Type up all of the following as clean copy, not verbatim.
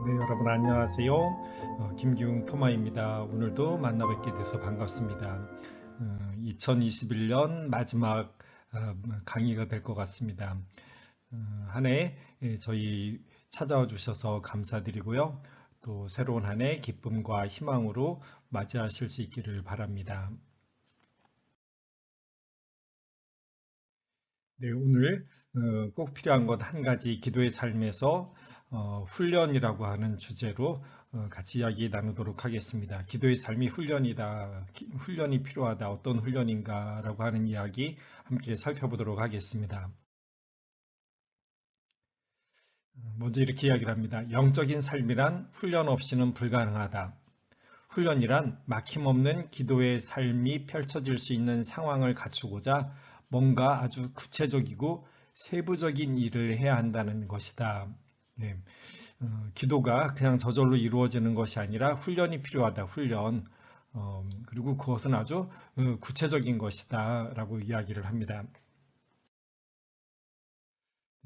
네, 여러분 안녕하세요. 김기웅 토마입니다. 오늘도 만나 뵙게 돼서 반갑습니다. 2021년 마지막 강의가 될 것 같습니다. 한 해 저희 찾아와 주셔서 감사드리고요. 또 새로운 한 해 기쁨과 희망으로 맞이하실 수 있기를 바랍니다. 네, 오늘 꼭 필요한 것 한 가지 기도의 삶에서 훈련이라고 하는 주제로 같이 이야기 나누도록 하겠습니다. 기도의 삶이 훈련이다, 훈련이 필요하다, 어떤 훈련인가라고 하는 이야기 함께 살펴보도록 하겠습니다. 먼저 이렇게 이야기를 합니다. 영적인 삶이란 훈련 없이는 불가능하다. 훈련이란 막힘없는 기도의 삶이 펼쳐질 수 있는 상황을 갖추고자 뭔가 아주 구체적이고 세부적인 일을 해야 한다는 것이다. 네. 기도가 그냥 저절로 이루어지는 것이 아니라 훈련이 필요하다. 훈련. 그리고 그것은 아주 구체적인 것이다. 라고 이야기를 합니다.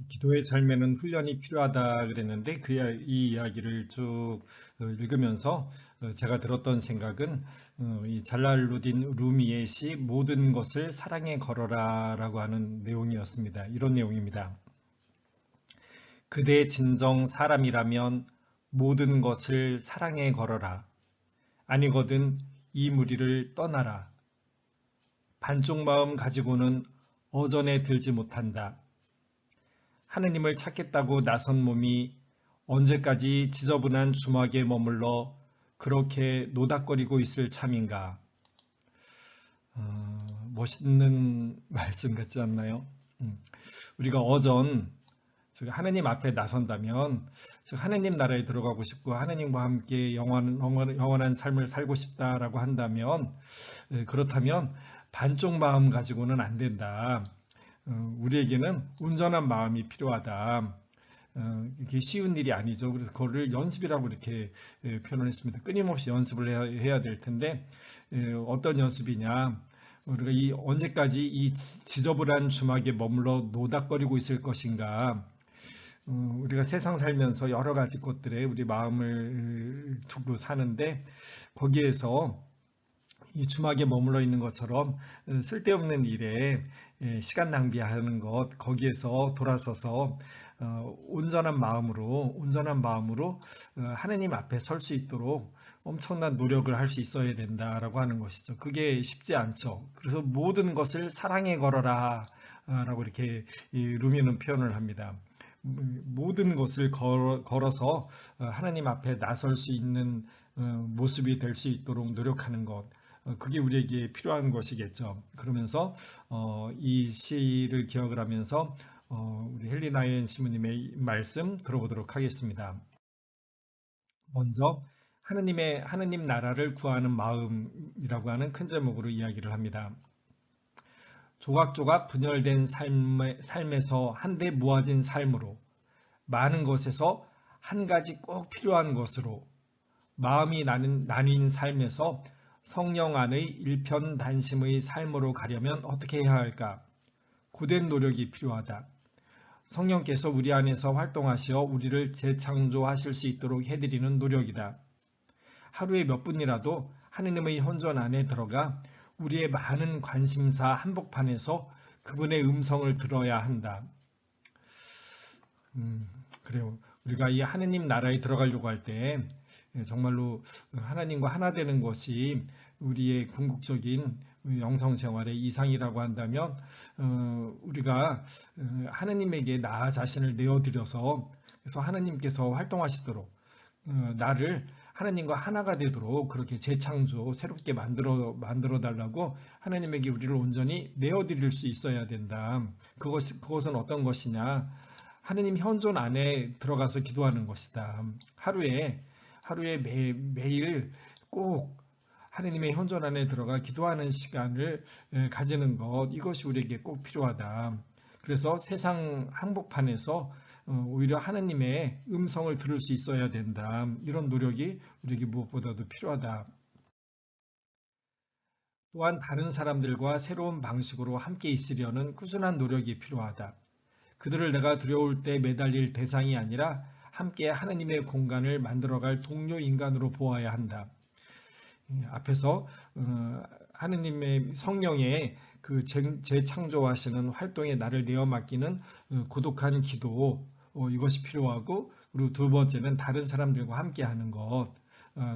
기도의 삶에는 훈련이 필요하다 그랬는데 이 이야기를 쭉 읽으면서 제가 들었던 생각은 이 잘랄루딘 루미의 시 모든 것을 사랑에 걸어라 라고 하는 내용이었습니다. 이런 내용입니다. 그대 진정 사람이라면 모든 것을 사랑에 걸어라. 아니거든 이 무리를 떠나라. 반쪽 마음 가지고는 어전에 들지 못한다. 하느님을 찾겠다고 나선 몸이 언제까지 지저분한 주막에 머물러 그렇게 노닥거리고 있을 참인가? 멋있는 말씀 같지 않나요? 우리가 어전 하느님 앞에 나선다면 하느님 나라에 들어가고 싶고 하느님과 함께 영원한 삶을 살고 싶다라고 한다면 그렇다면 반쪽 마음 가지고는 안 된다. 우리에게는 온전한 마음이 필요하다. 이게 쉬운 일이 아니죠. 그래서 그거를 연습이라고 이렇게 표현을 했습니다. 끊임없이 연습을 해야 될 텐데 어떤 연습이냐? 우리가 언제까지 이 지저분한 주막에 머물러 노닥거리고 있을 것인가? 우리가 세상 살면서 여러 가지 것들에 우리 마음을 두고 사는데 거기에서 이 주막에 머물러 있는 것처럼 쓸데없는 일에 시간 낭비하는 것 거기에서 돌아서서 온전한 마음으로 하느님 앞에 설 수 있도록 엄청난 노력을 할 수 있어야 된다라고 하는 것이죠. 그게 쉽지 않죠. 그래서 모든 것을 사랑에 걸어라 라고 이렇게 루미는 표현을 합니다. 모든 것을 걸어서 하나님 앞에 나설 수 있는 모습이 될 수 있도록 노력하는 것. 그게 우리에게 필요한 것이겠죠. 그러면서 이 시를 기억을 하면서 우리 헨리 나이엔 시모님의 말씀 들어보도록 하겠습니다. 먼저 하느님 나라를 구하는 마음이라고 하는 큰 제목으로 이야기를 합니다. 조각조각 분열된 삶에서 한데 모아진 삶으로 많은 것에서 한 가지 꼭 필요한 것으로 마음이 나뉜 삶에서 성령 안의 일편단심의 삶으로 가려면 어떻게 해야 할까? 고된 노력이 필요하다. 성령께서 우리 안에서 활동하시어 우리를 재창조하실 수 있도록 해드리는 노력이다. 하루에 몇 분이라도 하느님의 현존 안에 들어가 우리의 많은 관심사 한복판에서 그분의 음성을 들어야 한다. 그래요. 우리가 이 하느님 나라에 들어가려고 할 때 정말로 하나님과 하나 되는 것이 우리의 궁극적인 영성 생활의 이상이라고 한다면 우리가 하느님에게 나 자신을 내어드려서 그래서 하느님께서 활동하시도록 나를 하나님과 하나가 되도록 그렇게 재창조 새롭게 만들어 달라고 하나님에게 우리를 온전히 내어드릴 수 있어야 된다. 그것은 어떤 것이냐? 하느님 현존 안에 들어가서 기도하는 것이다. 하루에 매일 꼭 하느님의 현존 안에 들어가 기도하는 시간을 가지는 것, 이것이 우리에게 꼭 필요하다. 그래서 세상 한복판에서 오히려 하느님의 음성을 들을 수 있어야 된다. 이런 노력이 우리에게 무엇보다도 필요하다. 또한 다른 사람들과 새로운 방식으로 함께 있으려는 꾸준한 노력이 필요하다. 그들을 내가 두려울 때 매달릴 대상이 아니라 함께 하느님의 공간을 만들어갈 동료 인간으로 보아야 한다. 앞에서 하느님의 성령의 그 재창조하시는 활동에 나를 내어 맡기는 고독한 기도, 이것이 필요하고, 그리고 두 번째는 다른 사람들과 함께 하는 것,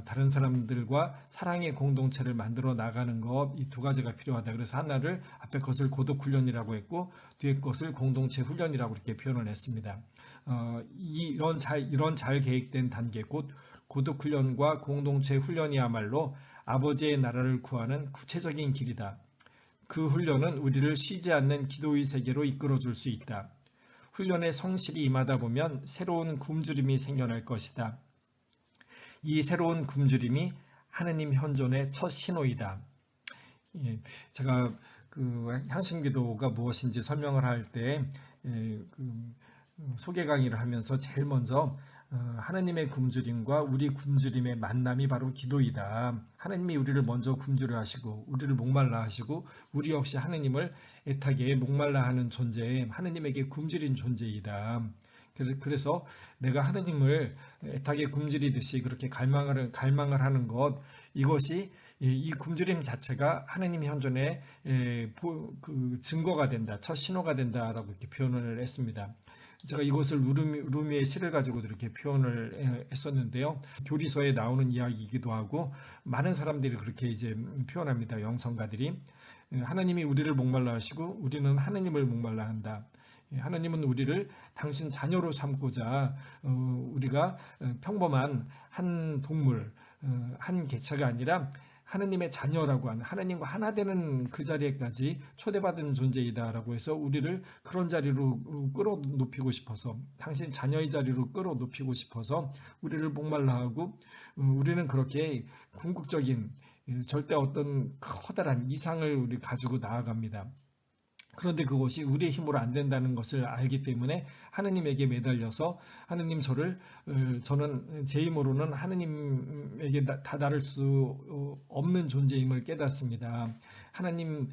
다른 사람들과 사랑의 공동체를 만들어 나가는 것, 이 두 가지가 필요하다. 그래서 하나를 앞에 것을 고독 훈련이라고 했고 뒤에 것을 공동체 훈련이라고 이렇게 표현을 했습니다. 이런 잘 계획된 단계, 곧 고독 훈련과 공동체 훈련이야말로 아버지의 나라를 구하는 구체적인 길이다. 그 훈련은 우리를 쉬지 않는 기도의 세계로 이끌어 줄 수 있다. 훈련의 성실이 임하다 보면 새로운 굶주림이 생겨날 것이다. 이 새로운 굶주림이 하느님 현존의 첫 신호이다. 제가 그 향신기도가 무엇인지 설명을 할 때 소개 강의를 하면서 제일 먼저 하나님의 굶주림과 우리 굶주림의 만남이 바로 기도이다. 하나님이 우리를 먼저 굶주려 하시고 우리를 목말라 하시고 우리 역시 하나님을 애타게 목말라 하는 존재, 하나님에게 굶주린 존재이다. 그래서 내가 하나님을 애타게 굶주리듯이 그렇게 갈망을 하는 것, 이것이 이 굶주림 자체가 하나님 현존의 그 증거가 된다, 첫 신호가 된다라고 이렇게 표현을 했습니다. 제가 이것을 루미의 시를 가지고 이렇게 표현을 했었는데요. 교리서에 나오는 이야기이기도 하고 많은 사람들이 그렇게 이제 표현합니다. 영성가들이 하나님이 우리를 목말라 하시고 우리는 하나님을 목말라 한다. 하나님은 우리를 당신 자녀로 삼고자 우리가 평범한 한 동물, 한 개체가 아니라 하나님의 자녀라고 하는, 하나님과 하나 되는 그 자리에까지 초대받은 존재이다라고 해서 우리를 그런 자리로 끌어높이고 싶어서, 당신 자녀의 자리로 끌어높이고 싶어서 우리를 목말라 하고, 우리는 그렇게 궁극적인 절대 어떤 커다란 이상을 우리 가지고 나아갑니다. 그런데 그것이 우리의 힘으로 안 된다는 것을 알기 때문에 하느님에게 매달려서 하느님 저는 제 힘으로는 하느님에게 다다를 수 없는 존재임을 깨닫습니다. 하나님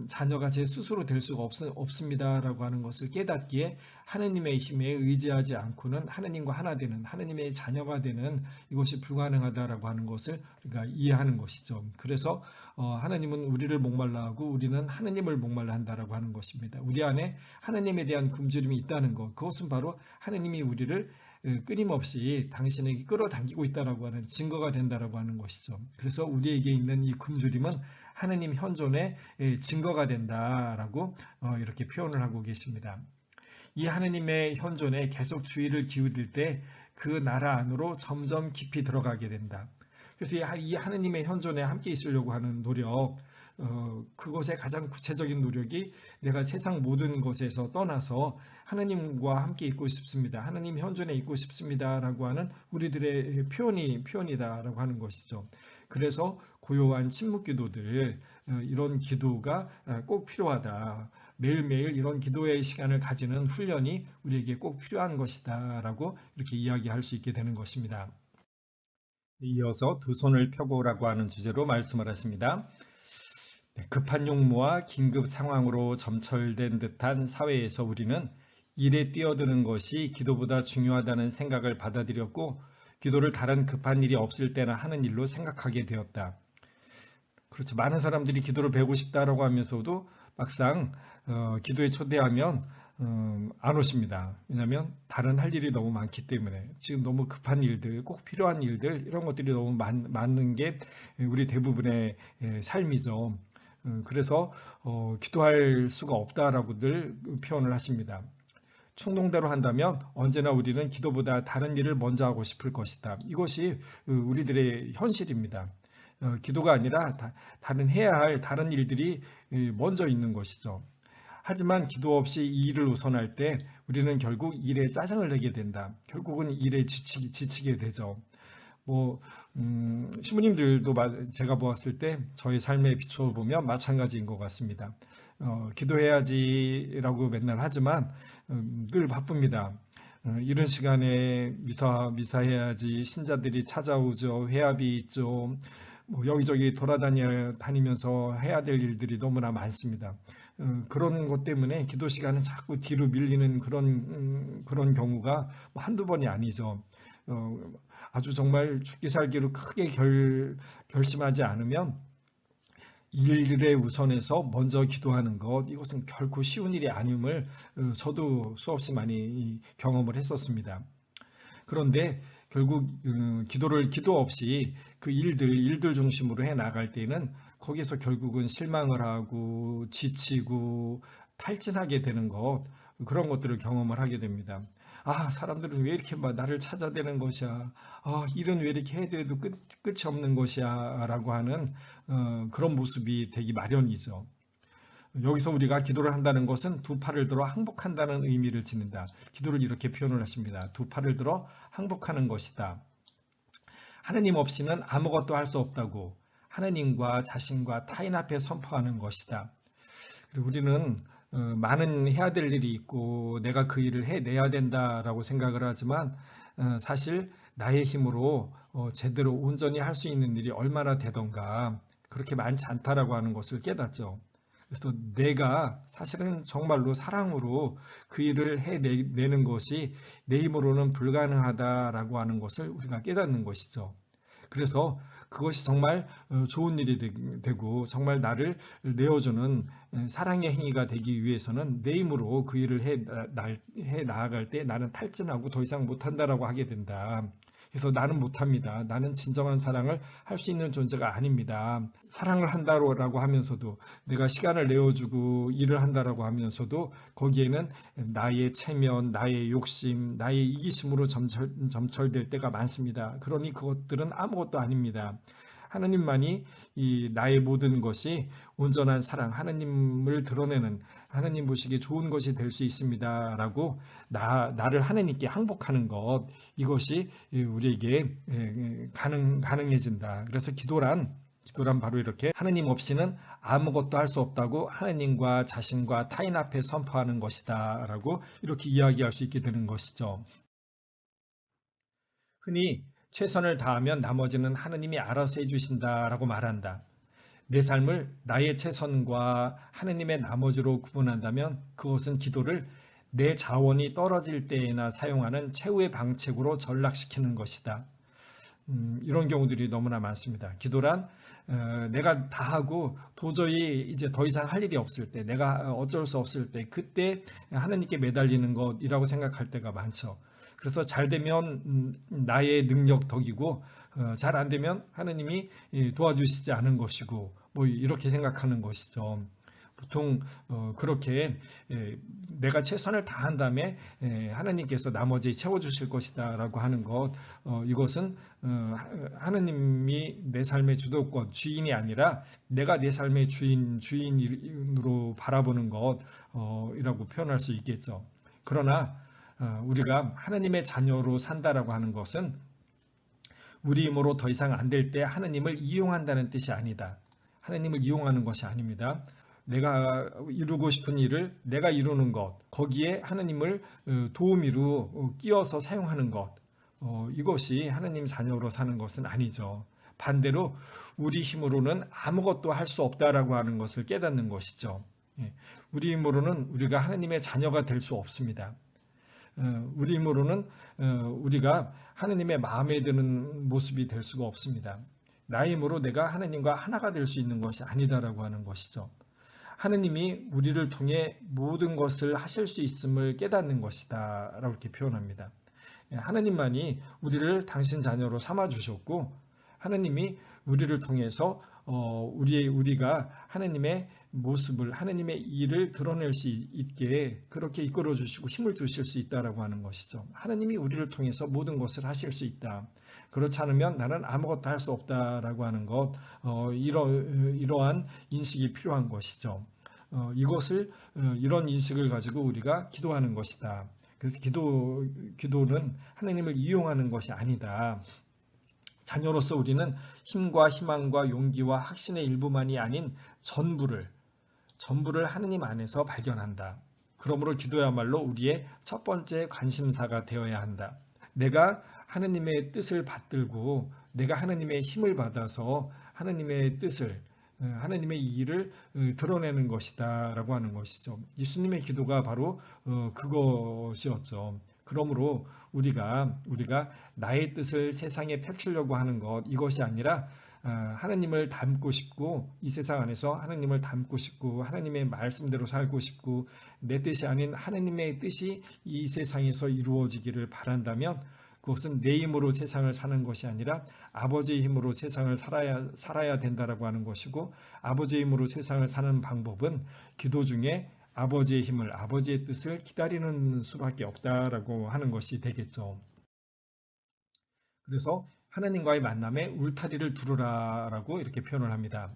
자녀가 제 스스로 될 수가 없습니다라고 하는 것을 깨닫기에 하느님의 힘에 의지하지 않고는 하느님과 하나 되는, 하느님의 자녀가 되는 이것이 불가능하다라고 하는 것을 우리가 이해하는 것이죠. 그래서 하나님은 우리를 목말라 하고 우리는 하느님을 목말라 한다라고 하는 것입니다. 우리 안에 하나님에 대한 굶주림이 있다는 것, 그것은 바로 하나님이 우리를 끊임없이 당신에게 끌어당기고 있다라고 하는 증거가 된다라고 하는 것이죠. 그래서 우리에게 있는 이 굶주림은 하나님 현존의 증거가 된다라고 이렇게 표현을 하고 계십니다. 이 하나님의 현존에 계속 주의를 기울일 때 그 나라 안으로 점점 깊이 들어가게 된다. 그래서 이 하나님의 현존에 함께 있으려고 하는 노력, 그것의 가장 구체적인 노력이 내가 세상 모든 것에서 떠나서 하나님과 함께 있고 싶습니다. 하나님 현존에 있고 싶습니다라고 하는 우리들의 표현이다라고 하는 것이죠. 그래서 고요한 침묵 기도들, 이런 기도가 꼭 필요하다. 매일매일 이런 기도의 시간을 가지는 훈련이 우리에게 꼭 필요한 것이다 라고 이렇게 이야기할 수 있게 되는 것입니다. 이어서 두 손을 펴고라고 하는 주제로 말씀을 하십니다. 급한 용무와 긴급 상황으로 점철된 듯한 사회에서 우리는 일에 뛰어드는 것이 기도보다 중요하다는 생각을 받아들였고 기도를 다른 급한 일이 없을 때나 하는 일로 생각하게 되었다. 그렇죠. 많은 사람들이 기도를 배우고 싶다라고 하면서도 막상 기도에 초대하면 안 오십니다. 왜냐하면 다른 할 일이 너무 많기 때문에 지금 너무 급한 일들, 꼭 필요한 일들 이런 것들이 너무 많은 게 우리 대부분의 삶이죠. 그래서 기도할 수가 없다라고들 표현을 하십니다. 충동대로 한다면 언제나 우리는 기도보다 다른 일을 먼저 하고 싶을 것이다. 이것이 우리들의 현실입니다. 기도가 아니라 다른 해야 할 다른 일들이 먼저 있는 것이죠. 하지만 기도 없이 이 일을 우선할 때 우리는 결국 일에 짜증을 내게 된다. 결국은 일에 지치게 되죠. 신부님들도 제가 보았을 때 저희 삶에 비춰보면 마찬가지인 것 같습니다. 기도해야지라고 맨날 하지만 늘 바쁩니다. 이런 시간에 미사해야지, 신자들이 찾아오죠. 회합이 있죠. 여기저기 돌아다니면서 해야 될 일들이 너무나 많습니다. 그런 것 때문에 기도 시간은 자꾸 뒤로 밀리는 그런 경우가 뭐 한두 번이 아니죠. 어, 아주 정말 죽기 살기로 크게 결심하지 않으면 일에 우선해서 먼저 기도하는 것, 이것은 결코 쉬운 일이 아님을 저도 수없이 많이 경험을 했었습니다. 그런데 결국 기도 없이 그 일들 중심으로 해 나갈 때는 거기서 결국은 실망을 하고 지치고 탈진하게 되는 것, 그런 것들을 경험을 하게 됩니다. 아, 사람들은 왜 이렇게 막 나를 찾아대는 것이야. 아, 일은 왜 이렇게 해도 끝이 없는 것이야. 라고 하는 그런 모습이 되기 마련이죠. 여기서 우리가 기도를 한다는 것은 두 팔을 들어 항복한다는 의미를 지닌다. 기도를 이렇게 표현을 하십니다. 두 팔을 들어 항복하는 것이다. 하느님 없이는 아무것도 할 수 없다고 하느님과 자신과 타인 앞에 선포하는 것이다. 그리고 우리는 많은 해야 될 일이 있고 내가 그 일을 해내야 된다라고 생각을 하지만 사실 나의 힘으로 제대로 온전히 할 수 있는 일이 얼마나 되던가 그렇게 많지 않다라고 하는 것을 깨닫죠. 그래서 내가 사실은 정말로 사랑으로 그 일을 해내는 것이 내 힘으로는 불가능하다라고 하는 것을 우리가 깨닫는 것이죠. 그래서 그것이 정말 좋은 일이 되고 정말 나를 내어주는 사랑의 행위가 되기 위해서는 내 힘으로 그 일을 해 나아갈 때 나는 탈진하고 더 이상 못한다라고 하게 된다. 그래서 나는 못합니다. 나는 진정한 사랑을 할 수 있는 존재가 아닙니다. 사랑을 한다라고 하면서도 내가 시간을 내어주고 일을 한다라고 하면서도 거기에는 나의 체면, 나의 욕심, 나의 이기심으로 점철될 때가 많습니다. 그러니 그것들은 아무것도 아닙니다. 하느님만이 이 나의 모든 것이 온전한 사랑, 하느님을 드러내는 하느님 보시기에 좋은 것이 될 수 있습니다라고 나를 하느님께 항복하는 것, 이것이 우리에게 가능해진다. 그래서 기도란 바로 이렇게 하느님 없이는 아무것도 할 수 없다고 하느님과 자신과 타인 앞에 선포하는 것이다 라고 이렇게 이야기할 수 있게 되는 것이죠. 흔히 최선을 다하면 나머지는 하느님이 알아서 해주신다라고 말한다. 내 삶을 나의 최선과 하느님의 나머지로 구분한다면 그것은 기도를 내 자원이 떨어질 때에나 사용하는 최후의 방책으로 전락시키는 것이다. 이런 경우들이 너무나 많습니다. 기도란 내가 다 하고 도저히 이제 더 이상 할 일이 없을 때, 내가 어쩔 수 없을 때, 그때 하느님께 매달리는 것이라고 생각할 때가 많죠. 그래서 잘 되면 나의 능력 덕이고 잘 안 되면 하느님이 도와주시지 않은 것이고 뭐 이렇게 생각하는 것이죠. 보통 그렇게 내가 최선을 다한 다음에 하나님께서 나머지 채워주실 것이다 라고 하는 것, 이것은 하나님이 내 삶의 주도권, 주인이 아니라 내가 내 삶의 주인으로 바라보는 것이라고 표현할 수 있겠죠. 그러나 우리가 하나님의 자녀로 산다라고 하는 것은 우리 힘으로 더 이상 안 될 때 하나님을 이용한다는 뜻이 아니다. 하나님을 이용하는 것이 아닙니다. 내가 이루고 싶은 일을 내가 이루는 것, 거기에 하나님을 도우미로 끼워서 사용하는 것, 이것이 하나님 자녀로 사는 것은 아니죠. 반대로 우리 힘으로는 아무것도 할 수 없다라고 하는 것을 깨닫는 것이죠. 우리 힘으로는 우리가 하나님의 자녀가 될 수 없습니다. 우리 힘으로는 우리가 하나님의 마음에 드는 모습이 될 수가 없습니다. 나의 힘으로 내가 하나님과 하나가 될 수 있는 것이 아니다라고 하는 것이죠. 하느님이 우리를 통해 모든 것을 하실 수 있음을 깨닫는 것이다 라고 이렇게 표현합니다. 하느님만이 우리를 당신 자녀로 삼아 주셨고 하느님이 우리를 통해서 우리가 하느님의 모습을, 하느님의 일을 드러낼 수 있게 그렇게 이끌어 주시고 힘을 주실 수 있다라고 하는 것이죠. 하느님이 우리를 통해서 모든 것을 하실 수 있다. 그렇지 않으면 나는 아무것도 할 수 없다라고 하는 것, 이러한 인식이 필요한 것이죠. 이런 인식을 가지고 우리가 기도하는 것이다. 그래서 기도는 하느님을 이용하는 것이 아니다. 자녀로서 우리는 힘과 희망과 용기와 확신의 일부만이 아닌 전부를 하느님 안에서 발견한다. 그러므로 기도야말로 우리의 첫 번째 관심사가 되어야 한다. 내가 하느님의 뜻을 받들고 내가 하느님의 힘을 받아서 하느님의 뜻을 하나님의 일을 드러내는 것이다 라고 하는 것이죠. 예수님의 기도가 바로 그것이었죠. 그러므로 우리가 나의 뜻을 세상에 펼치려고 하는 것, 이것이 아니라 하나님을 닮고 싶고, 이 세상 안에서 하나님을 닮고 싶고, 하나님의 말씀대로 살고 싶고, 내 뜻이 아닌 하나님의 뜻이 이 세상에서 이루어지기를 바란다면, 그것은 내 힘으로 세상을 사는 것이 아니라 아버지의 힘으로 세상을 살아야 된다라고 하는 것이고, 아버지의 힘으로 세상을 사는 방법은 기도 중에 아버지의 힘을, 아버지의 뜻을 기다리는 수밖에 없다라고 하는 것이 되겠죠. 그래서 하나님과의 만남에 울타리를 두르라라고 이렇게 표현을 합니다.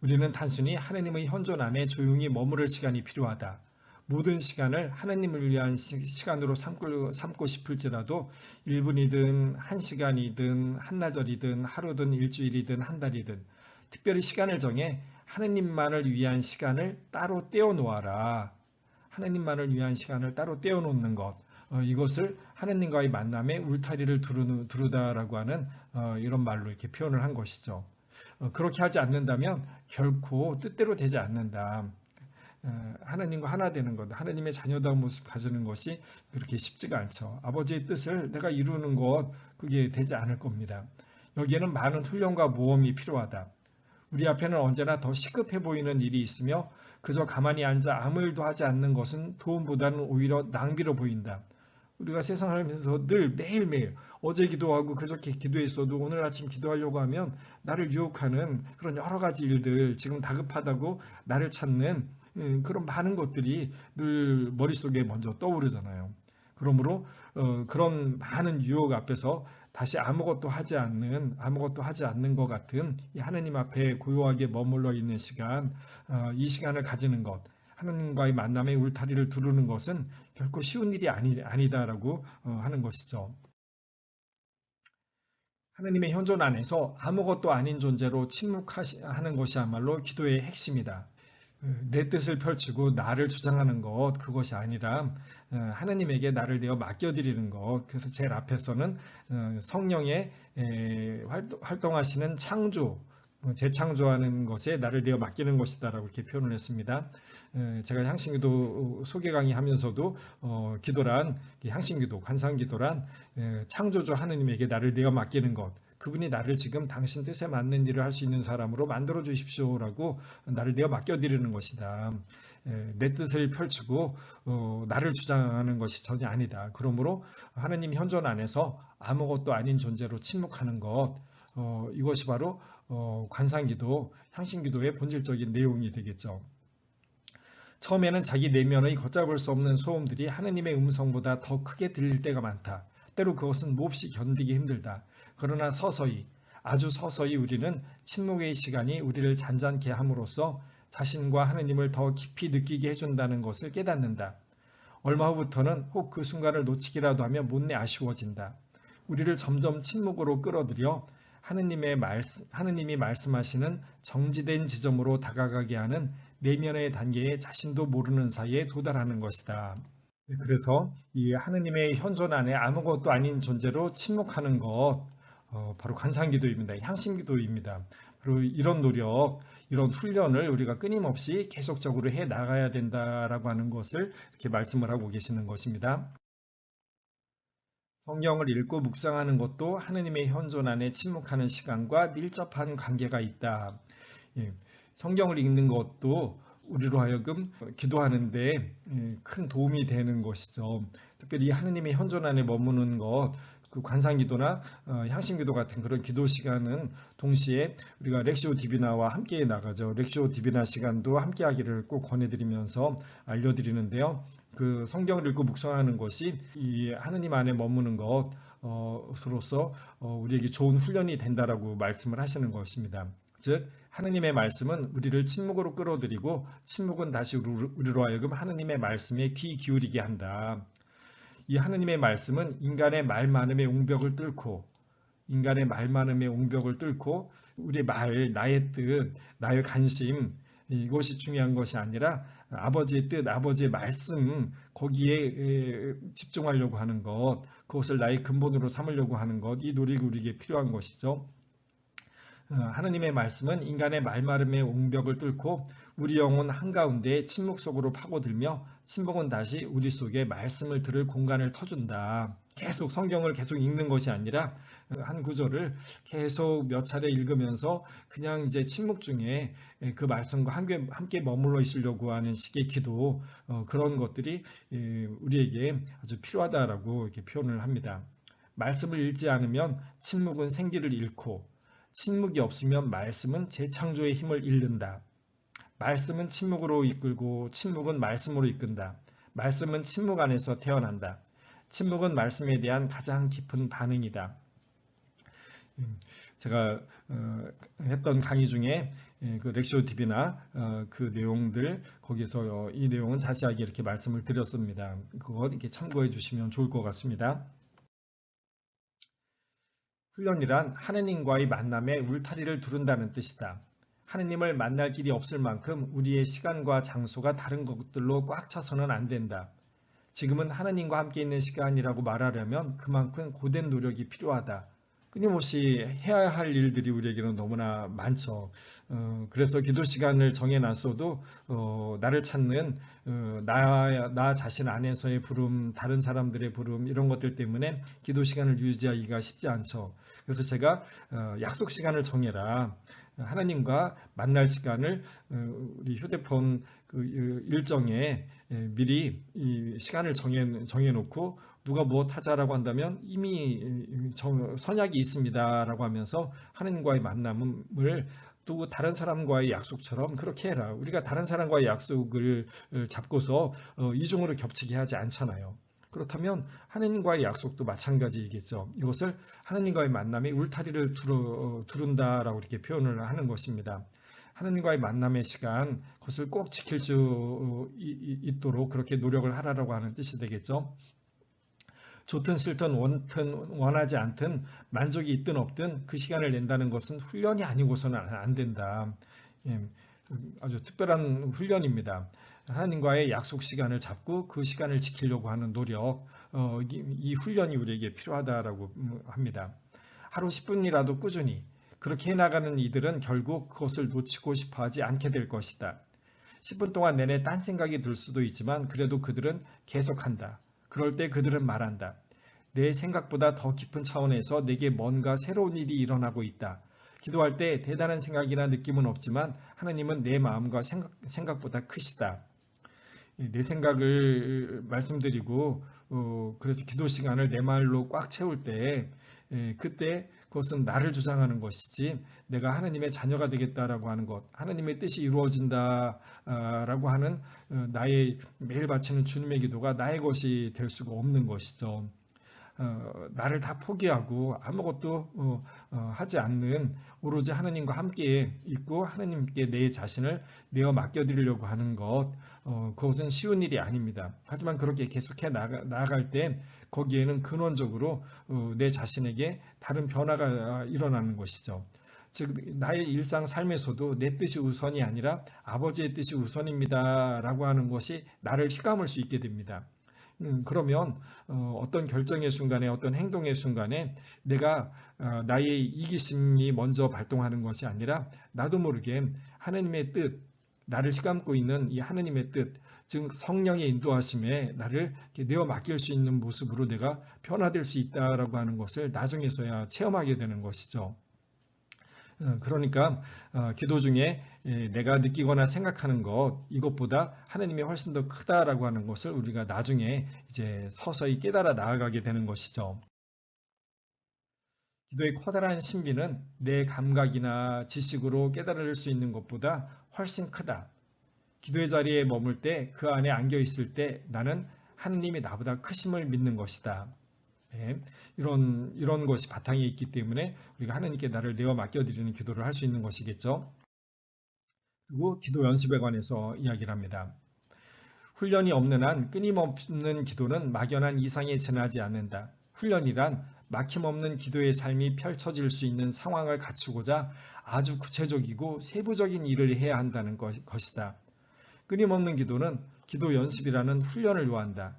우리는 단순히 하나님의 현존 안에 조용히 머무를 시간이 필요하다. 모든 시간을 하나님을 위한 시간으로 삼고 싶을지라도 1분이든 1시간이든 한나절이든 하루든 일주일이든 한 달이든 특별히 시간을 정해 하나님만을 위한 시간을 따로 떼어 놓아라. 하나님만을 위한 시간을 따로 떼어 놓는 것. 이것을 하나님과의 만남에 울타리를 두르다라고 하는 이런 말로 이렇게 표현을 한 것이죠. 그렇게 하지 않는다면 결코 뜻대로 되지 않는다. 하나님과 하나 되는 것, 하나님의 자녀다운 모습 가지는 것이 그렇게 쉽지가 않죠. 아버지의 뜻을 내가 이루는 것, 그게 되지 않을 겁니다. 여기에는 많은 훈련과 모험이 필요하다. 우리 앞에는 언제나 더 시급해 보이는 일이 있으며 그저 가만히 앉아 아무 일도 하지 않는 것은 도움보다는 오히려 낭비로 보인다. 우리가 세상을 살면서 늘 매일매일 어제 기도하고 그저께 기도했어도 오늘 아침 기도하려고 하면 나를 유혹하는 그런 여러 가지 일들, 지금 다급하다고 나를 찾는 그런 많은 것들이 늘 머릿속에 먼저 떠오르잖아요. 그러므로 그런 많은 유혹 앞에서 다시 아무것도 하지 않는 것 같은 이 하나님 앞에 고요하게 머물러 있는 시간, 이 시간을 가지는 것, 하나님과의 만남의 울타리를 두르는 것은 결코 쉬운 일이 아니다라고 하는 것이죠. 하나님의 현존 안에서 아무것도 아닌 존재로 침묵하는 것이야말로 기도의 핵심이다. 내 뜻을 펼치고 나를 주장하는 것, 그것이 아니라 하나님에게 나를 내어 맡겨드리는 것. 그래서 제일 앞에서는 성령의 활동하시는 창조, 재창조하는 것에 나를 내어 맡기는 것이다라고 이렇게 표현을 했습니다. 제가 향신기도 소개 강의하면서도 기도란, 향신기도, 관상기도란 창조주 하느님에게 나를 내어 맡기는 것, 그분이 나를 지금 당신 뜻에 맞는 일을 할 수 있는 사람으로 만들어 주십시오라고 나를 내어 맡겨드리는 것이다. 내 뜻을 펼치고 나를 주장하는 것이 전혀 아니다. 그러므로 하나님 현존 안에서 아무것도 아닌 존재로 침묵하는 것, 이것이 바로 관상기도, 향신기도의 본질적인 내용이 되겠죠. 처음에는 자기 내면의 걷잡을 수 없는 소음들이 하느님의 음성보다 더 크게 들릴 때가 많다. 때로 그것은 몹시 견디기 힘들다. 그러나 서서히, 아주 서서히 우리는 침묵의 시간이 우리를 잔잔케 함으로써 자신과 하느님을 더 깊이 느끼게 해준다는 것을 깨닫는다. 얼마 후부터는 혹 그 순간을 놓치기라도 하면 못내 아쉬워진다. 우리를 점점 침묵으로 끌어들여 하느님이 말씀하시는 정지된 지점으로 다가가게 하는 내면의 단계에 자신도 모르는 사이에 도달하는 것이다. 그래서 이 하느님의 현존 안에 아무것도 아닌 존재로 침묵하는 것, 바로 관상기도입니다. 향신기도입니다. 그리고 이런 노력, 이런 훈련을 우리가 끊임없이 계속적으로 해 나가야 된다라고 하는 것을 이렇게 말씀을 하고 계시는 것입니다. 성경을 읽고 묵상하는 것도 하느님의 현존 안에 침묵하는 시간과 밀접한 관계가 있다. 예, 성경을 읽는 것도 우리로 하여금 기도하는데 큰 도움이 되는 것이죠. 특별히 하느님의 현존 안에 머무는 것, 그 관상기도나 향신기도 같은 그런 기도 시간은 동시에 우리가 렉시오 디비나와 함께 나가죠. 렉시오 디비나 시간도 함께 하기를 꼭 권해드리면서 알려드리는데요. 그 성경을 읽고 묵상하는 것이 이 하느님 안에 머무는 것으로서 우리에게 좋은 훈련이 된다라고 말씀을 하시는 것입니다. 즉 하느님의 말씀은 우리를 침묵으로 끌어들이고 침묵은 다시 우리로 하여금 하느님의 말씀에 귀 기울이게 한다. 이 하느님의 말씀은 인간의 말 많음의 옹벽을 뚫고 우리의 말, 나의 뜻, 나의 관심 이것이 중요한 것이 아니라 아버지의 뜻, 아버지의 말씀 거기에 집중하려고 하는 것, 그것을 나의 근본으로 삼으려고 하는 것, 이 노력이 우리에게 필요한 것이죠. 하느님의 말씀은 인간의 말마름의 옹벽을 뚫고 우리 영혼 한가운데 침묵 속으로 파고들며 침묵은 다시 우리 속에 말씀을 들을 공간을 터준다. 계속 성경을 계속 읽는 것이 아니라 한 구절을 계속 몇 차례 읽으면서 그냥 이제 침묵 중에 그 말씀과 함께 머물러 있으려고 하는 식의 기도, 그런 것들이 우리에게 아주 필요하다라고 이렇게 표현을 합니다. 말씀을 읽지 않으면 침묵은 생기를 잃고, 침묵이 없으면 말씀은 재창조의 힘을 잃는다. 말씀은 침묵으로 이끌고 침묵은 말씀으로 이끈다. 말씀은 침묵 안에서 태어난다. 침묵은 말씀에 대한 가장 깊은 반응이다. 제가 했던 강의 중에 그 렉시오 TV나 그 내용들 거기서 이 내용은 자세하게 이렇게 말씀을 드렸습니다. 그거 이렇게 참고해 주시면 좋을 것 같습니다. 훈련이란 하느님과의 만남에 울타리를 두른다는 뜻이다. 하느님을 만날 길이 없을 만큼 우리의 시간과 장소가 다른 것들로 꽉 차서는 안 된다. 지금은 하느님과 함께 있는 시간이라고 말하려면 그만큼 고된 노력이 필요하다. 끊임없이 해야 할 일들이 우리에게는 너무나 많죠. 그래서 기도 시간을 정해놨어도 나를 찾는 나 자신 안에서의 부름, 다른 사람들의 부름 이런 것들 때문에 기도 시간을 유지하기가 쉽지 않죠. 그래서 제가 약속 시간을 정해라. 하나님과 만날 시간을 우리 휴대폰 그 일정에 미리 이 시간을 정해놓고 누가 무엇 하자라고 한다면 이미 선약이 있습니다라고 하면서 하나님과의 만남을 또 다른 사람과의 약속처럼 그렇게 해라. 우리가 다른 사람과의 약속을 잡고서 이중으로 겹치게 하지 않잖아요. 그렇다면 하나님과의 약속도 마찬가지이겠죠. 이것을 하나님과의 만남에 울타리를 두른다라고 이렇게 표현을 하는 것입니다. 하나님과의 만남의 시간, 그것을 꼭 지킬 수 있도록 그렇게 노력을 하라고 하는 뜻이 되겠죠. 좋든 싫든 원하지 않든 만족이 있든 없든 그 시간을 낸다는 것은 훈련이 아니고서는 안 된다. 아주 특별한 훈련입니다. 하나님과의 약속 시간을 잡고 그 시간을 지키려고 하는 노력, 이 훈련이 우리에게 필요하다라고 합니다. 하루 10분이라도 꾸준히 그렇게 해나가는 이들은 결국 그것을 놓치고 싶어 하지 않게 될 것이다. 10분 동안 내내 딴 생각이 들 수도 있지만 그래도 그들은 계속한다. 그럴 때 그들은 말한다. 내 생각보다 더 깊은 차원에서 내게 뭔가 새로운 일이 일어나고 있다. 기도할 때 대단한 생각이나 느낌은 없지만 하나님은 내 마음과 생각보다 크시다. 내 생각을 말씀드리고 그래서 기도 시간을 내 말로 꽉 채울 때 그때 그것은 나를 주장하는 것이지 내가 하나님의 자녀가 되겠다라고 하는 것, 하나님의 뜻이 이루어진다라고 하는 나의 매일 바치는 주님의 기도가 나의 것이 될 수가 없는 것이죠. 나를 다 포기하고 아무것도 하지 않는 오로지 하나님과 함께 있고 하나님께 내 자신을 내어 맡겨드리려고 하는 것, 그것은 쉬운 일이 아닙니다. 하지만 그렇게 계속해 나아갈 때 거기에는 근원적으로 내 자신에게 다른 변화가 일어나는 것이죠. 즉 나의 일상 삶에서도 내 뜻이 우선이 아니라 아버지의 뜻이 우선입니다라고 하는 것이 나를 휘감을 수 있게 됩니다. 그러면 어떤 결정의 순간에 어떤 행동의 순간에 내가 나의 이기심이 먼저 발동하는 것이 아니라 나도 모르게 하나님의 뜻, 나를 휘감고 있는 이 하나님의 뜻, 즉 성령의 인도하심에 나를 내어 맡길 수 있는 모습으로 내가 변화될 수 있다라고 하는 것을 나중에서야 체험하게 되는 것이죠. 그러니까 기도 중에 내가 느끼거나 생각하는 것 이것보다 하나님이 훨씬 더 크다라고 하는 것을 우리가 나중에 이제 서서히 깨달아 나아가게 되는 것이죠. 기도의 커다란 신비는 내 감각이나 지식으로 깨달을 수 있는 것보다 훨씬 크다. 기도의 자리에 머물 때 그 안에 안겨 있을 때 나는 하나님이 나보다 크심을 믿는 것이다. 네, 이런 것이 바탕에 있기 때문에 우리가 하나님께 나를 내어 맡겨드리는 기도를 할 수 있는 것이겠죠. 그리고 기도 연습에 관해서 이야기를 합니다. 훈련이 없는 한 끊임없는 기도는 막연한 이상에 지나지 않는다. 훈련이란 막힘없는 기도의 삶이 펼쳐질 수 있는 상황을 갖추고자 아주 구체적이고 세부적인 일을 해야 한다는 것이다. 끊임없는 기도는 기도 연습이라는 훈련을 요한다.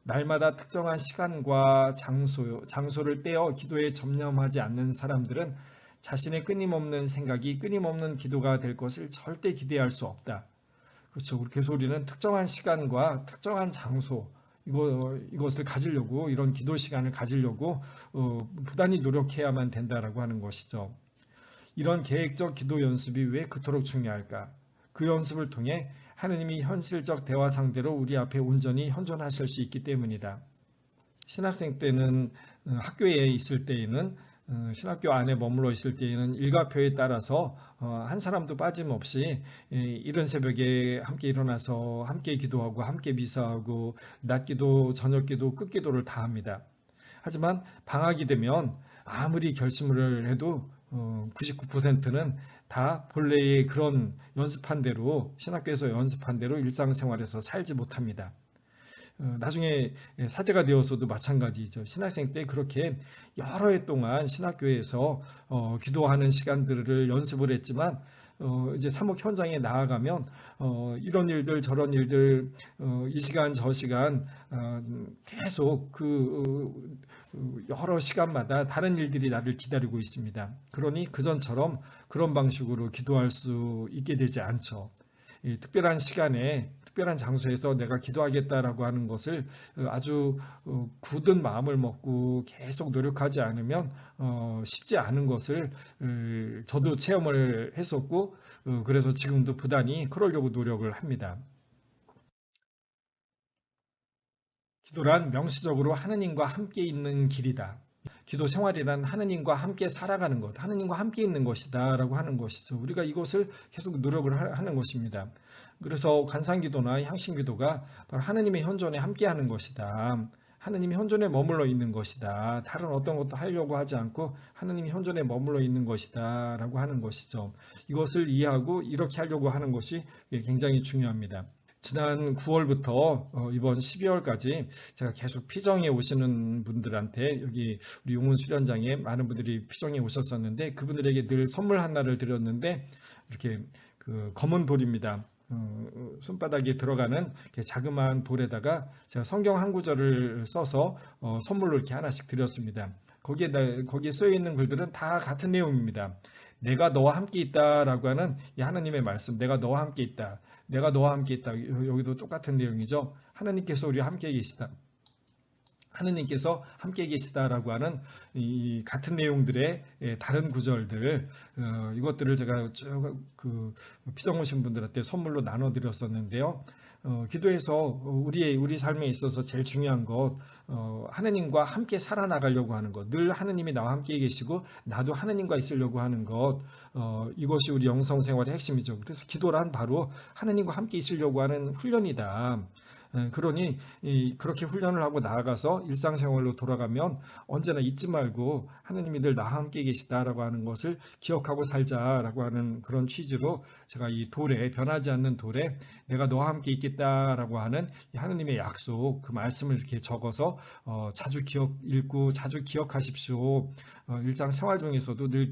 날마다 특정한 시간과 장소를 떼어 기도에 전념하지 않는 사람들은 자신의 끊임없는 생각이 끊임없는 기도가 될 것을 절대 기대할 수 없다. 그렇죠. 그래서 우리는 특정한 시간과 특정한 장소, 이것을 가지려고, 이런 기도 시간을 가지려고 부단히 노력해야만 된다라고 하는 것이죠. 이런 계획적 기도 연습이 왜 그토록 중요할까? 그 연습을 통해 하느님이 현실적 대화 상대로 우리 앞에 온전히 현존하실 수 있기 때문이다. 신학생 때는 학교에 있을 때에는 신학교 안에 머물러 있을 때에는 일과표에 따라서 한 사람도 빠짐없이 이른 새벽에 함께 일어나서 함께 기도하고 함께 미사하고 낮기도 저녁기도 끝기도를 다 합니다. 하지만 방학이 되면 아무리 결심을 해도 99%는 다 본래의 그런 연습한 대로 신학교에서 연습한 대로 일상생활에서 살지 못합니다. 나중에 사제가 되어서도 마찬가지죠. 신학생 때 그렇게 여러 해 동안 신학교에서 기도하는 시간들을 연습을 했지만 이제 사목 현장에 나아가면 이런 일들 저런 일들 이 시간 저 시간 계속 여러 시간마다 다른 일들이 나를 기다리고 있습니다. 그러니 그전처럼 그런 방식으로 기도할 수 있게 되지 않죠. 특별한 시간에 특별한 장소에서 내가 기도하겠다라고 하는 것을 아주 굳은 마음을 먹고 계속 노력하지 않으면 쉽지 않은 것을 저도 체험을 했었고 그래서 지금도 부단히 그러려고 노력을 합니다. 기도란 명시적으로 하느님과 함께 있는 길이다. 기도 생활이란 하느님과 함께 살아가는 것, 하느님과 함께 있는 것이다 라고 하는 것이죠. 우리가 이것을 계속 노력을 하는 것입니다. 그래서 간상기도나 향신기도가 바로 하느님의 현존에 함께하는 것이다. 하느님이 현존에 머물러 있는 것이다. 다른 어떤 것도 하려고 하지 않고 하느님이 현존에 머물러 있는 것이다 라고 하는 것이죠. 이것을 이해하고 이렇게 하려고 하는 것이 굉장히 중요합니다. 지난 9월부터 이번 12월까지 제가 계속 피정에 오시는 분들한테 여기 우리 용문 수련장에 많은 분들이 피정에 오셨었는데 그분들에게 늘 선물 하나를 드렸는데 이렇게 그 검은 돌입니다. 손바닥에 들어가는 자그마한 돌에다가 제가 성경 한 구절을 써서 선물로 이렇게 하나씩 드렸습니다. 거기에 쓰여 있는 글들은 다 같은 내용입니다. 내가 너와 함께 있다라고 하는 이 하나님의 말씀, 내가 너와 함께 있다. 내가 너와 함께 있다. 여기도 똑같은 내용이죠. 하나님께서 우리와 함께 계시다. 하느님께서 함께 계시다라고 하는 이 같은 내용들의 다른 구절들 이것들을 제가 쭉 피정 오신 분들한테 선물로 나눠드렸었는데요. 기도에서 우리 삶에 있어서 제일 중요한 것 하느님과 함께 살아나가려고 하는 것, 늘 하느님이 나와 함께 계시고 나도 하느님과 있으려고 하는 것 이것이 우리 영성생활의 핵심이죠. 그래서 기도란 바로 하느님과 함께 있으려고 하는 훈련이다. 그러니 그렇게 훈련을 하고 나아가서 일상생활로 돌아가면 언제나 잊지 말고 하느님이 늘 나와 함께 계시다라고 하는 것을 기억하고 살자라고 하는 그런 취지로 제가 이 돌에 변하지 않는 돌에 내가 너와 함께 있겠다라고 하는 하느님의 약속 그 말씀을 이렇게 적어서 자주 읽고 자주 기억하십시오. 일상생활 중에서도 늘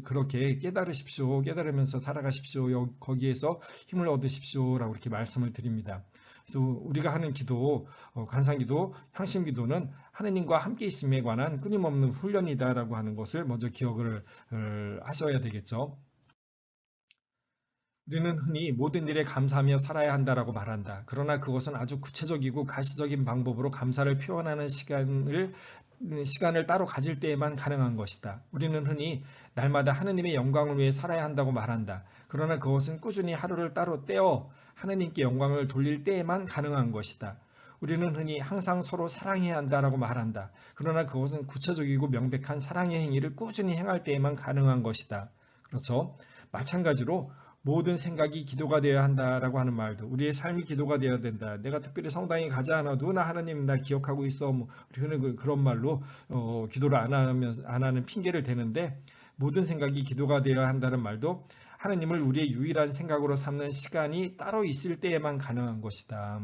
그렇게 깨달으십시오. 깨달으면서 살아가십시오. 거기에서 힘을 얻으십시오라고 이렇게 말씀을 드립니다. 그래서 우리가 하는 기도, 간상기도, 향신기도는 하느님과 함께 있음에 관한 끊임없는 훈련이다라고 하는 것을 먼저 기억을 하셔야 되겠죠. 우리는 흔히 모든 일에 감사하며 살아야 한다라고 말한다. 그러나 그것은 아주 구체적이고 가시적인 방법으로 감사를 표현하는 시간을 따로 가질 때에만 가능한 것이다. 우리는 흔히 날마다 하느님의 영광을 위해 살아야 한다고 말한다. 그러나 그것은 꾸준히 하루를 따로 떼어 하느님께 영광을 돌릴 때에만 가능한 것이다. 우리는 흔히 항상 서로 사랑해야 한다라고 말한다. 그러나 그것은 구체적이고 명백한 사랑의 행위를 꾸준히 행할 때에만 가능한 것이다. 그렇죠? 마찬가지로 모든 생각이 기도가 되어야 한다라고 하는 말도 우리의 삶이 기도가 되어야 된다. 내가 특별히 성당에 가지 않아도 나 하나님 나 기억하고 있어. 우리는 그런 말로 기도를 안 하는 핑계를 대는데 모든 생각이 기도가 되어야 한다는 말도 하나님을 우리의 유일한 생각으로 삼는 시간이 따로 있을 때에만 가능한 것이다.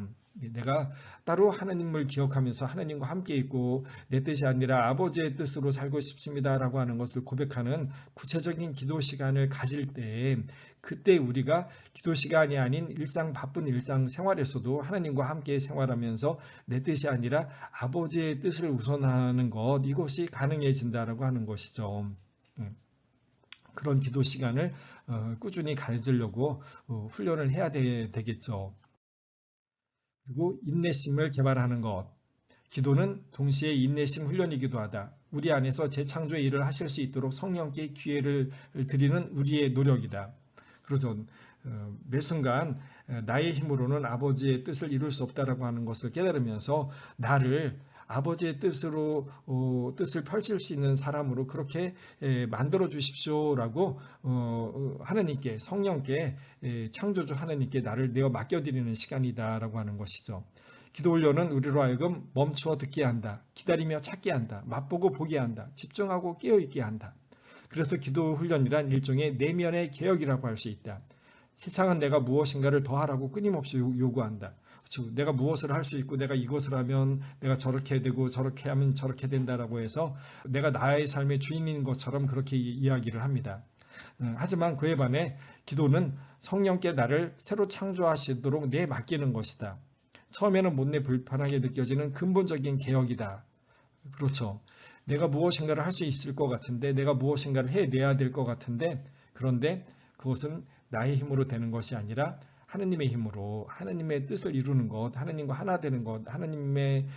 내가 따로 하나님을 기억하면서 하나님과 함께 있고 내 뜻이 아니라 아버지의 뜻으로 살고 싶습니다라고 하는 것을 고백하는 구체적인 기도 시간을 가질 때 그때 우리가 기도 시간이 아닌 바쁜 일상 생활에서도 하나님과 함께 생활하면서 내 뜻이 아니라 아버지의 뜻을 우선하는 것 이것이 가능해진다라고 하는 것이죠. 그런 기도 시간을 꾸준히 가지려고 훈련을 해야 되겠죠. 그리고 인내심을 개발하는 것. 기도는 동시에 인내심 훈련이기도 하다. 우리 안에서 재창조의 일을 하실 수 있도록 성령께 기회를 드리는 우리의 노력이다. 그래서 매 순간 나의 힘으로는 아버지의 뜻을 이룰 수 없다라고 하는 것을 깨달으면서 나를 아버지의 뜻을 펼칠 수 있는 사람으로 그렇게 만들어 주십시오라고 하나님께, 성령께, 창조주 하나님께 나를 내어 맡겨드리는 시간이다라고 하는 것이죠. 기도 훈련은 우리로 하여금 멈추어 듣게 한다. 기다리며 찾게 한다. 맛보고 보게 한다. 집중하고 깨어있게 한다. 그래서 기도 훈련이란 일종의 내면의 개혁이라고 할 수 있다. 세상은 내가 무엇인가를 더 하라고 끊임없이 요구한다. 그렇죠? 내가 무엇을 할 수 있고 내가 이것을 하면 내가 저렇게 되고 저렇게 하면 저렇게 된다라고 해서 내가 나의 삶의 주인인 것처럼 그렇게 이야기를 합니다. 하지만 그에 반해 기도는 성령께 나를 새로 창조하시도록 내맡기는 것이다. 처음에는 못내 불편하게 느껴지는 근본적인 개혁이다. 그렇죠. 내가 무엇인가를 할 수 있을 것 같은데, 내가 무엇인가를 해내야 될 것 같은데, 그런데 그것은 나의 힘으로 되는 것이 아니라 하느님의 힘으로 하느님의 뜻을 이루는 것, 하느님과 하나 되는 것, 하느님의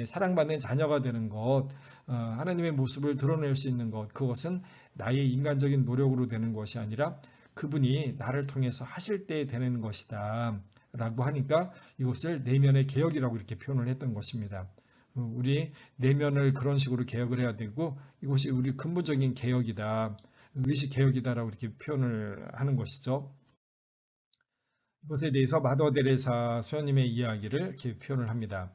사랑받는 자녀가 되는 것, 하느님의 모습을 드러낼 수 있는 것, 그것은 나의 인간적인 노력으로 되는 것이 아니라 그분이 나를 통해서 하실 때 되는 것이다 라고 하니까 이것을 내면의 개혁이라고 이렇게 표현을 했던 것입니다. 우리 내면을 그런 식으로 개혁을 해야 되고 이것이 우리 근본적인 개혁이다, 의식 개혁이다라고 이렇게 표현을 하는 것이죠. 이것에 대해서 마더 데레사 수녀님의 이야기를 이렇게 표현을 합니다.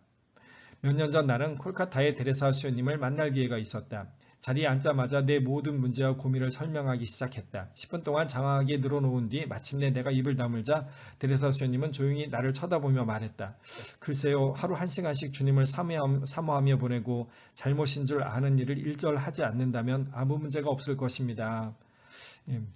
몇 년 전 나는 콜카타의 데레사 수녀님을 만날 기회가 있었다. 자리에 앉자마자 내 모든 문제와 고민을 설명하기 시작했다. 10분 동안 장황하게 늘어놓은 뒤 마침내 내가 입을 다물자 데레사 수녀님은 조용히 나를 쳐다보며 말했다. 글쎄요, 하루 1시간씩 주님을 사모하며 보내고 잘못인 줄 아는 일을 일절하지 않는다면 아무 문제가 없을 것입니다.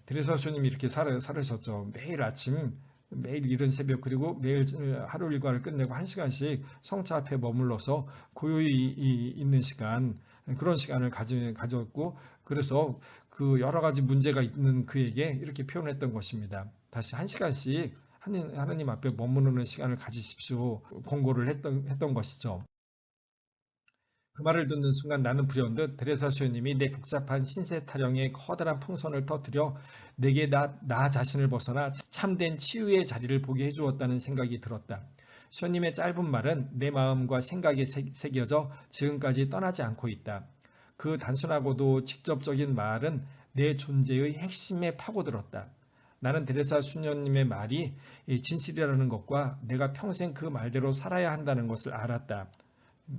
데레사 수녀님이 이렇게 살으셨죠. 매일 아침, 매일 이른 새벽, 그리고 매일 하루 일과를 끝내고 1시간씩 성차 앞에 머물러서 고요히 있는 시간, 그런 시간을 가졌고, 그래서 그 여러 가지 문제가 있는 그에게 이렇게 표현했던 것입니다. 다시 1시간씩 하나님 앞에 머무르는 시간을 가지십시오. 권고를 했던 것이죠. 그 말을 듣는 순간 나는 불현듯 데레사 수녀님이 내 복잡한 신세 타령에 커다란 풍선을 터뜨려 내게 나 자신을 벗어나 참된 치유의 자리를 보게 해주었다는 생각이 들었다. 수녀님의 짧은 말은 내 마음과 생각에 새겨져 지금까지 떠나지 않고 있다. 그 단순하고도 직접적인 말은 내 존재의 핵심에 파고들었다. 나는 데레사 수녀님의 말이 진실이라는 것과 내가 평생 그 말대로 살아야 한다는 것을 알았다.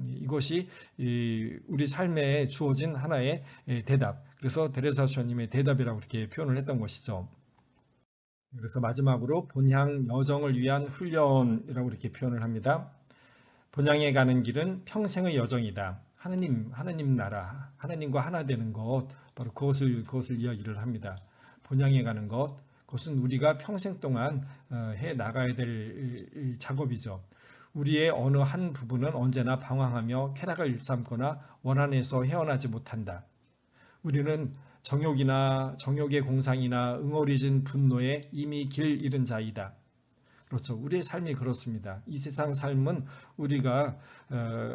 이것이 우리 삶에 주어진 하나의 대답. 그래서 데레사 수녀님의 대답이라고 이렇게 표현을 했던 것이죠. 그래서 마지막으로 본향 여정을 위한 훈련이라고 이렇게 표현을 합니다. 본향에 가는 길은 평생의 여정이다. 하나님 나라, 하나님과 하나 되는 것, 바로 그것을 이야기를 합니다. 본향에 가는 것, 그것은 우리가 평생 동안 해 나가야 될 작업이죠. 우리의 어느 한 부분은 언제나 방황하며 쾌락을 일삼거나 원한에서 헤어나지 못한다. 우리는 정욕의 공상이나 응어리진 분노에 이미 길 잃은 자이다. 그렇죠. 우리의 삶이 그렇습니다. 이 세상 삶은 우리가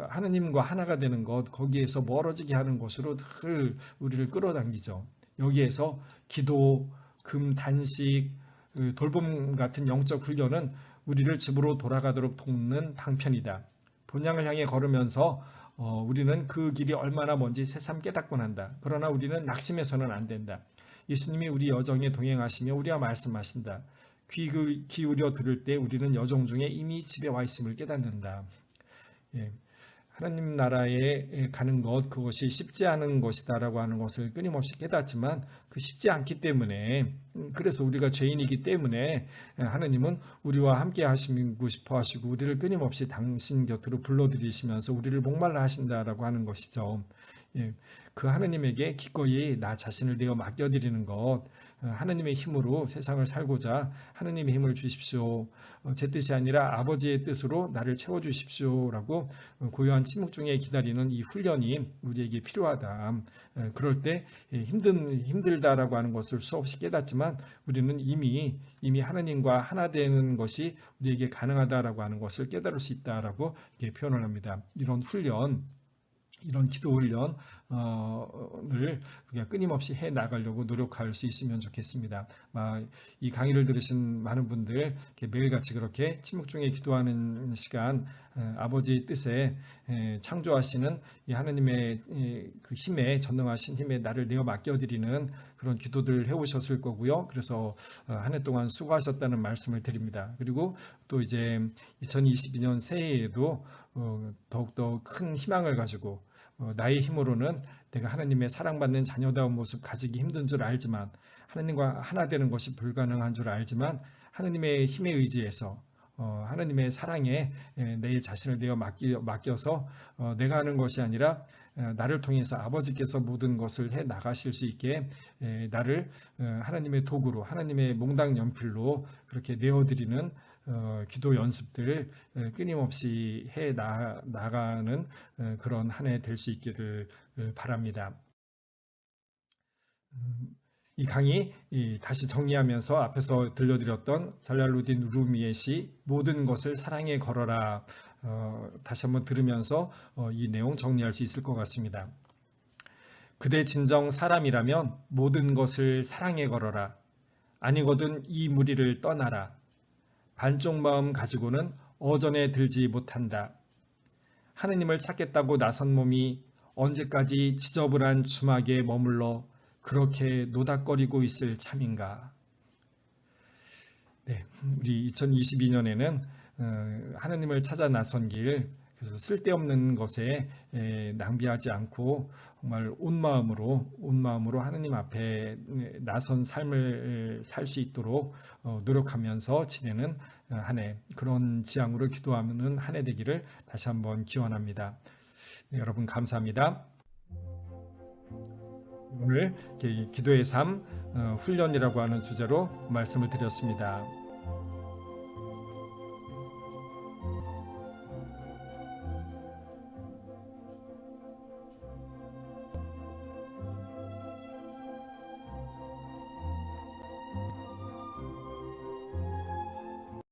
하느님과 하나가 되는 것, 거기에서 멀어지게 하는 것으로 늘 우리를 끌어당기죠. 여기에서 기도, 단식, 돌봄 같은 영적 훈련은 우리를 집으로 돌아가도록 돕는 방편이다. 본향을 향해 걸으면서 우리는 그 길이 얼마나 먼지 새삼 깨닫곤 한다. 그러나 우리는 낙심해서는 안 된다. 예수님이 우리 여정에 동행하시며 우리와 말씀하신다. 귀 기울여 들을 때 우리는 여정 중에 이미 집에 와 있음을 깨닫는다. 예. 하나님 나라에 가는 것, 그것이 쉽지 않은 것이다라고 하는 것을 끊임없이 깨닫지만 그 쉽지 않기 때문에, 그래서 우리가 죄인이기 때문에 하나님은 우리와 함께 하시고 싶어 하시고 우리를 끊임없이 당신 곁으로 불러들이시면서 우리를 목말라 하신다라고 하는 것이죠. 예, 그 하느님에게 기꺼이 나 자신을 내어 맡겨드리는 것, 하느님의 힘으로 세상을 살고자 하느님의 힘을 주십시오. 제 뜻이 아니라 아버지의 뜻으로 나를 채워주십시오라고 고요한 침묵 중에 기다리는 이 훈련이 우리에게 필요하다. 그럴 때 힘들다라고 하는 것을 수없이 깨닫지만 우리는 이미 하느님과 하나 되는 것이 우리에게 가능하다라고 하는 것을 깨달을 수 있다라고 이렇게 표현을 합니다. 이런 기도 훈련을 우리가 끊임없이 해 나가려고 노력할 수 있으면 좋겠습니다. 이 강의를 들으신 많은 분들 매일같이 그렇게 침묵 중에 기도하는 시간, 아버지의 뜻에 창조하시는 이 하나님의 그 힘에, 전능하신 힘에 나를 내어 맡겨드리는 그런 기도들 해오셨을 거고요. 그래서 한 해 동안 수고하셨다는 말씀을 드립니다. 그리고 또 이제 2022년 새해에도 더욱더 큰 희망을 가지고 나의 힘으로는 내가 하나님의 사랑받는 자녀다운 모습 가지기 힘든 줄 알지만, 하나님과 하나 되는 것이 불가능한 줄 알지만, 하나님의 힘에 의지해서 하나님의 사랑에 내 자신을 내어 맡겨서 내가 하는 것이 아니라 나를 통해서 아버지께서 모든 것을 해 나가실 수 있게 나를 하나님의 도구로, 하나님의 몽당 연필로 그렇게 내어드리는 기도 연습들 끊임없이 해 나가는 그런 한 해 될 수 있기를 바랍니다. 이 강의 다시 정리하면서 앞에서 들려드렸던 잘랄루딘 루미의 시 모든 것을 사랑에 걸어라, 다시 한번 들으면서 이 내용 정리할 수 있을 것 같습니다. 그대 진정 사람이라면 모든 것을 사랑에 걸어라. 아니거든 이 무리를 떠나라. 반쪽 마음 가지고는 어전에 들지 못한다. 하느님을 찾겠다고 나선 몸이 언제까지 지저분한 주막에 머물러 그렇게 노닥거리고 있을 참인가. 네, 우리 2022년에는 하느님을 찾아 나선 길, 그래서 쓸데없는 것에 낭비하지 않고 정말 온 마음으로 하느님 앞에 나선 삶을 살 수 있도록 노력하면서 지내는 한 해, 그런 지향으로 기도하는 한 해 되기를 다시 한번 기원합니다. 네, 여러분 감사합니다. 오늘 기도의 삶 훈련이라고 하는 주제로 말씀을 드렸습니다.